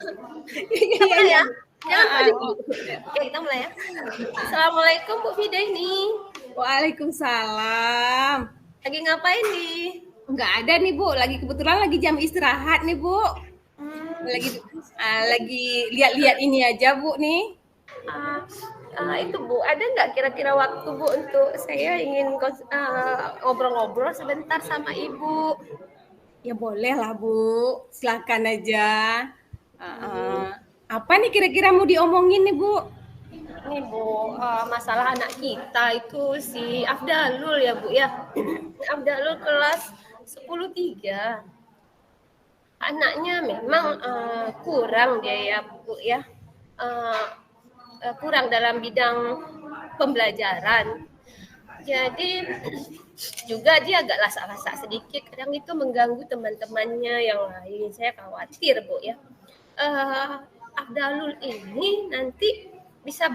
Kita Iya mulai iya ya. Bu. Jangan panik Oh. dulu. Oke, kita mulai ya. Assalamualaikum Bu Fida ini. Waalaikumsalam. Lagi ngapain nih? Nggak ada nih Bu, kebetulan lagi jam istirahat nih Bu. Hmm, Lagi lihat-lihat ini aja Bu nih. itu Bu, ada nggak kira-kira waktu Bu untuk saya ingin ngobrol-ngobrol sebentar sama Ibu? Ya boleh lah Bu, silakan aja. Uh, apa nih kira-kira mau diomongin nih Bu? Nih Bu, masalah anak kita itu si Afdalul ya Bu ya. Afdalul kelas 10-3. Anaknya memang kurang dia ya Bu ya. Uh, Kurang dalam bidang pembelajaran. Jadi juga dia agak lasak-lasak sedikit. Kadang itu mengganggu teman-temannya yang lain. Saya khawatir Bu ya. Afdalul ini nanti bisa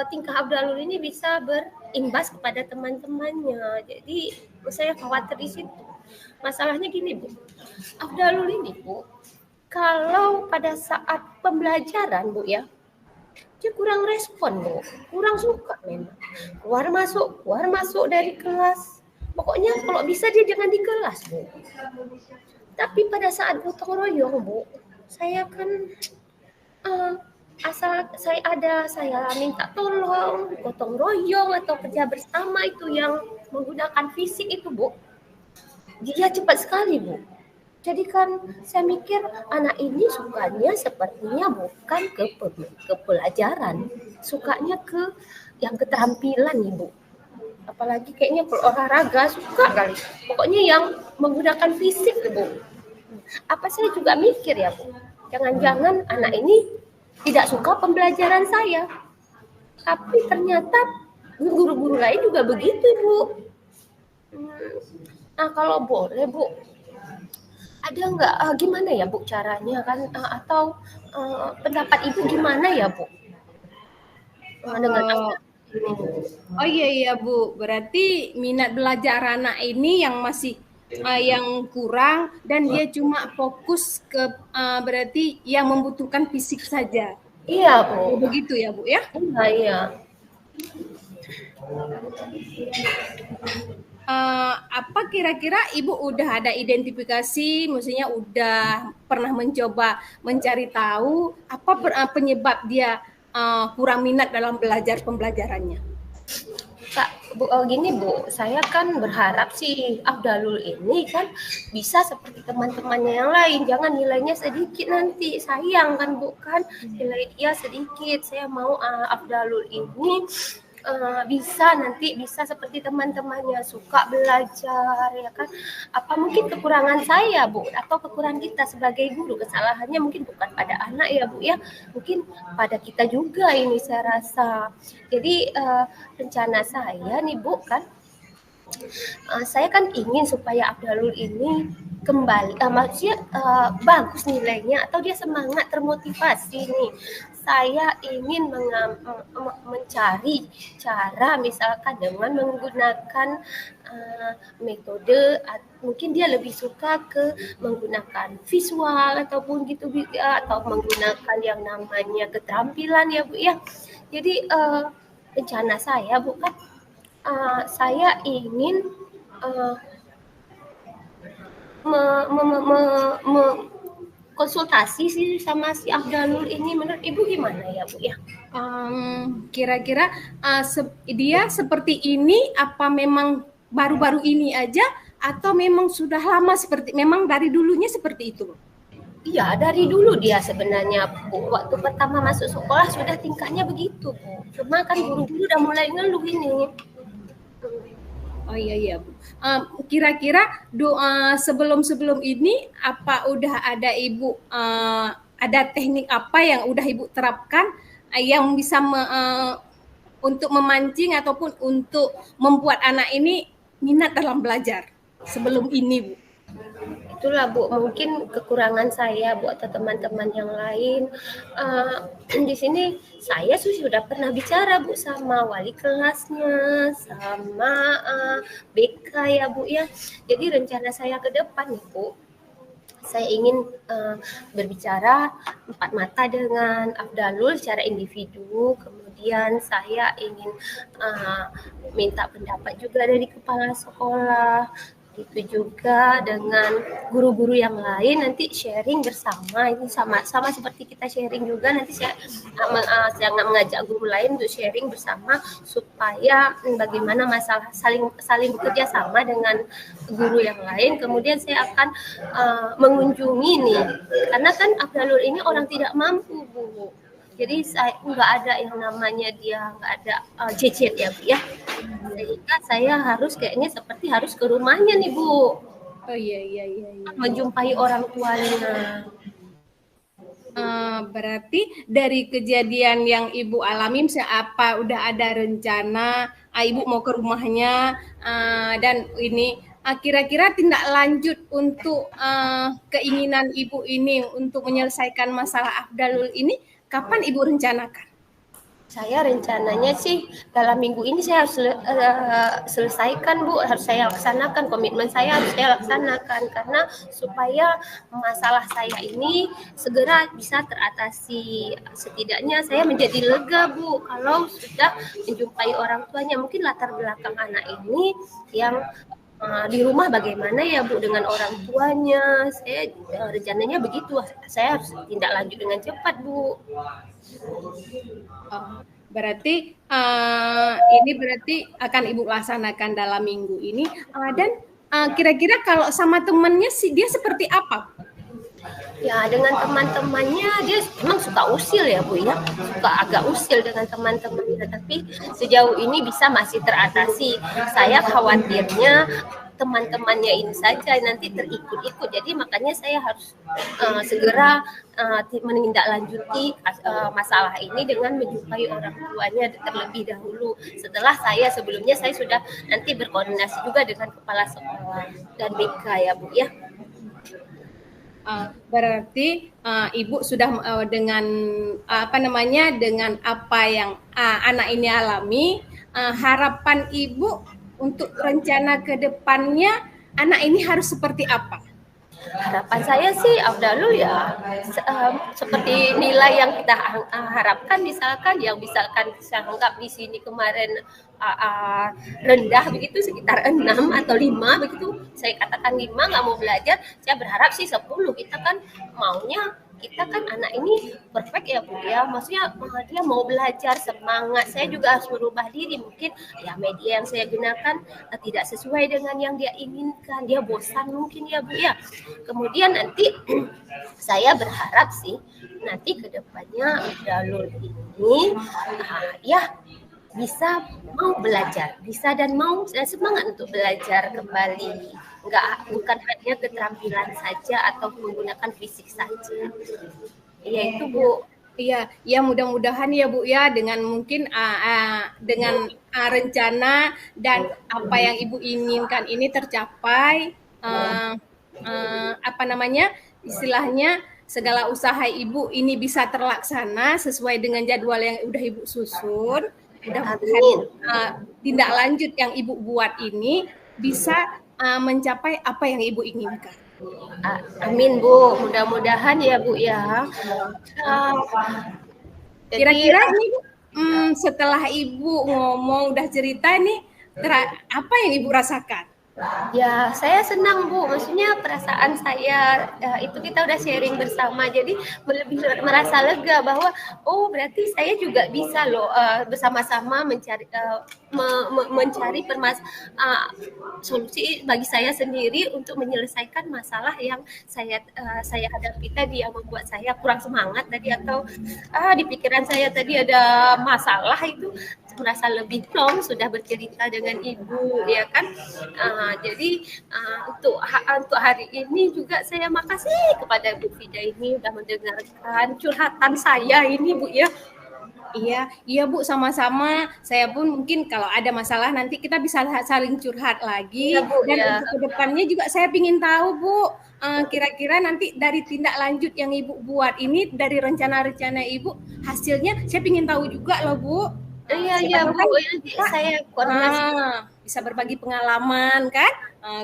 tingkah Abdalul ini bisa berimbas kepada teman-temannya. Jadi saya khawatir di situ. Masalahnya gini Bu, Abdalul ini Bu, kalau pada saat pembelajaran Bu ya, dia kurang respon Bu, kurang suka memang. Keluar masuk dari kelas. Pokoknya kalau bisa dia jangan di kelas Bu. Tapi pada saat gotong royong Bu, saya kan asal saya minta tolong gotong royong atau kerja bersama itu yang menggunakan fisik itu Bu, dia cepat sekali Bu. Jadi kan saya mikir anak ini sukanya sepertinya bukan ke pelajaran, sukanya ke yang keterampilan nih Bu. Apalagi kayaknya kalau olahraga suka kali. Pokoknya yang menggunakan fisik Bu. Apa saya juga mikir ya Bu, jangan-jangan anak ini tidak suka pembelajaran saya. Tapi ternyata guru-guru lain juga begitu Bu. Nah kalau boleh Bu, ada nggak gimana ya Bu caranya kan atau pendapat Ibu gimana ya Bu dengan Oh, ini Bu? oh iya Bu, berarti minat belajar anak ini yang masih yang kurang dan dia cuma fokus ke berarti yang membutuhkan fisik saja. Iya Bu, Oh, begitu ya Bu ya? iya. Apa kira-kira Ibu udah ada identifikasi, maksudnya udah pernah mencoba mencari tahu apa penyebab dia kurang minat dalam belajar pembelajarannya? Kak, Bu, gini Bu, saya kan berharap si Afdalul ini kan bisa seperti teman-temannya yang lain, jangan nilainya sedikit nanti, sayang kan Bu kan, nilai dia sedikit, saya mau Afdalul ini bisa seperti teman-temannya suka belajar ya kan. Apa mungkin kekurangan saya Bu atau kekurangan kita sebagai guru, kesalahannya mungkin bukan pada anak ya Bu ya, mungkin pada kita juga ini saya rasa. Jadi rencana saya nih Bu kan, saya kan ingin supaya Afdalul ini kembali maksudnya bagus nilainya atau dia semangat termotivasi nih. Saya ingin mencari cara misalkan dengan menggunakan metode mungkin dia lebih suka ke menggunakan visual ataupun gitu atau menggunakan yang namanya keterampilan ya Bu ya. Jadi rencana saya bukan saya ingin konsultasi sih sama si Afdalul ini. Menurut Ibu gimana ya Bu ya? Kira-kira dia seperti ini apa memang baru-baru ini aja atau memang sudah lama seperti memang dari dulunya seperti itu? Iya, dari dulu dia sebenarnya Bu. Waktu pertama masuk sekolah sudah tingkahnya begitu Bu. Cuma kan guru-guru udah mulai ngeluh ini. Oh iya Bu. Kira-kira sebelum ini apa udah ada Ibu ada teknik apa yang udah Ibu terapkan yang bisa untuk memancing ataupun untuk membuat anak ini minat dalam belajar sebelum ini Bu? Itulah Bu, mungkin kekurangan saya buat teman-teman yang lain. Di sini saya sudah pernah bicara Bu sama wali kelasnya, sama BK ya Bu ya. Jadi rencana saya ke depan nih Bu, saya ingin berbicara empat mata dengan Afdalul secara individu. Kemudian saya ingin minta pendapat juga dari kepala sekolah. Itu juga dengan guru-guru yang lain, nanti sharing bersama. Ini sama seperti kita sharing juga, nanti saya mengajak guru lain untuk sharing bersama supaya bagaimana masalah saling bekerja sama dengan guru yang lain. Kemudian saya akan mengunjungi nih, karena kan Afdalul ini orang tidak mampu, Bu. Jadi saya nggak ada yang namanya dia nggak ada cecet ya Bu ya. Sehingga saya harus kayaknya seperti harus ke rumahnya nih Bu. Oh iya. Menjumpai orang tuanya. Berarti dari kejadian yang Ibu alami, misalnya apa udah ada rencana Ibu mau ke rumahnya, dan ini kira-kira tindak lanjut untuk keinginan Ibu ini untuk menyelesaikan masalah Afdalul ini kapan Ibu rencanakan? Saya rencananya sih dalam minggu ini saya harus selesaikan Bu, harus saya laksanakan, komitmen saya harus saya laksanakan, karena supaya masalah saya ini segera bisa teratasi. Setidaknya saya menjadi lega Bu kalau sudah menjumpai orang tuanya. Mungkin latar belakang anak ini yang di rumah bagaimana ya Bu dengan orang tuanya. Saya rencananya begitu, saya harus tindak lanjut dengan cepat Bu. Berarti ini berarti akan Ibu laksanakan dalam minggu ini, dan kira-kira kalau sama temannya sih dia seperti apa? Ya dengan teman-temannya dia memang suka usil ya Bu ya, suka agak usil dengan teman-temannya, tapi sejauh ini masih teratasi. Saya khawatirnya teman-temannya ini saja nanti terikut-ikut, jadi makanya saya harus segera menindaklanjuti masalah ini dengan menjumpai orang tuanya terlebih dahulu. Sebelumnya saya sudah nanti berkoordinasi juga dengan kepala sekolah dan BK ya Bu ya. Berarti Ibu sudah dengan dengan apa yang anak ini alami, harapan Ibu untuk rencana ke depannya anak ini harus seperti apa? Harapan saya sih Afdalul ya seperti nilai yang kita harapkan, misalkan saya anggap di sini kemarin rendah begitu sekitar 6 atau 5 begitu, saya katakan 5 nggak mau belajar, saya berharap sih 10. Kita kan anak ini perfect ya Bu ya, maksudnya dia mau belajar, semangat. Saya juga harus merubah diri, mungkin ya media yang saya gunakan tidak sesuai dengan yang dia inginkan, dia bosan mungkin ya Bu ya. Kemudian nanti saya berharap sih nanti kedepannya Afdalul ini ya bisa mau belajar, bisa dan mau semangat untuk belajar kembali. Bukan hanya keterampilan saja atau menggunakan fisik saja. Ya itu Bu. Iya, ya mudah-mudahan ya Bu ya dengan mungkin dengan rencana dan apa yang Ibu inginkan ini tercapai, istilahnya segala usaha Ibu ini bisa terlaksana sesuai dengan jadwal yang udah Ibu susun. Mudah-mudahan tindak lanjut yang Ibu buat ini bisa mencapai apa yang Ibu inginkan. Amin Bu, mudah-mudahan ya Bu ya. Kira-kira ini setelah Ibu ngomong udah cerita nih, apa yang Ibu rasakan? Ya, saya senang Bu. Maksudnya perasaan saya itu kita udah sharing bersama, jadi lebih merasa lega bahwa berarti saya juga bisa loh bersama-sama mencari solusi bagi saya sendiri untuk menyelesaikan masalah yang saya hadapi tadi, yang membuat saya kurang semangat tadi, atau di pikiran saya tadi ada masalah itu, merasa lebih plong sudah bercerita dengan Ibu ya kan. Jadi untuk hari ini juga saya makasih kepada Bu Fida ini sudah mendengarkan curhatan saya ini Bu ya. Iya Bu, sama-sama. Saya pun mungkin kalau ada masalah nanti kita bisa saling curhat lagi. Ya, Bu, dan untuk kedepannya juga saya ingin tahu Bu, kira-kira nanti dari tindak lanjut yang Ibu buat ini, dari rencana-rencana Ibu, hasilnya saya ingin tahu juga loh Bu. Iya Bu, saya koordinasi. Bisa berbagi pengalaman kan?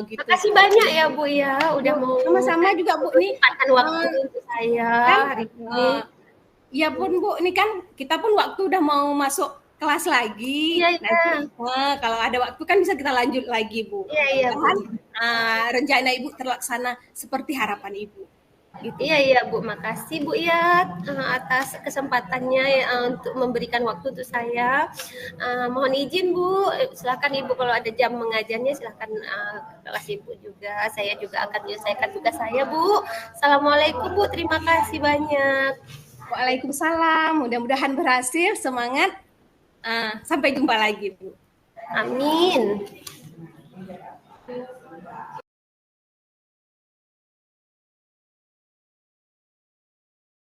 gitu. Makasih banyak ya Bu ya, udah mau Sama-sama juga Bu nih. menyempatkan waktu untuk saya Kan, hari ini. ya pun Bu, ini kan kita pun waktu udah mau masuk kelas lagi. Iya, iya. Nanti kalau ada waktu kan bisa kita lanjut lagi Bu. Iya, iya Bu. Rencana Ibu terlaksana seperti harapan Ibu. Gitu. Iya, iya Bu, makasih Bu ya atas kesempatannya ya, untuk memberikan waktu untuk saya. Mohon izin Bu, silakan Ibu kalau ada jam mengajarnya silakan kelas Ibu juga. Saya juga akan menyelesaikan tugas saya Bu. Assalamualaikum Bu, terima kasih banyak. Waalaikumsalam, mudah-mudahan berhasil, semangat. Sampai jumpa lagi Bu. Amin.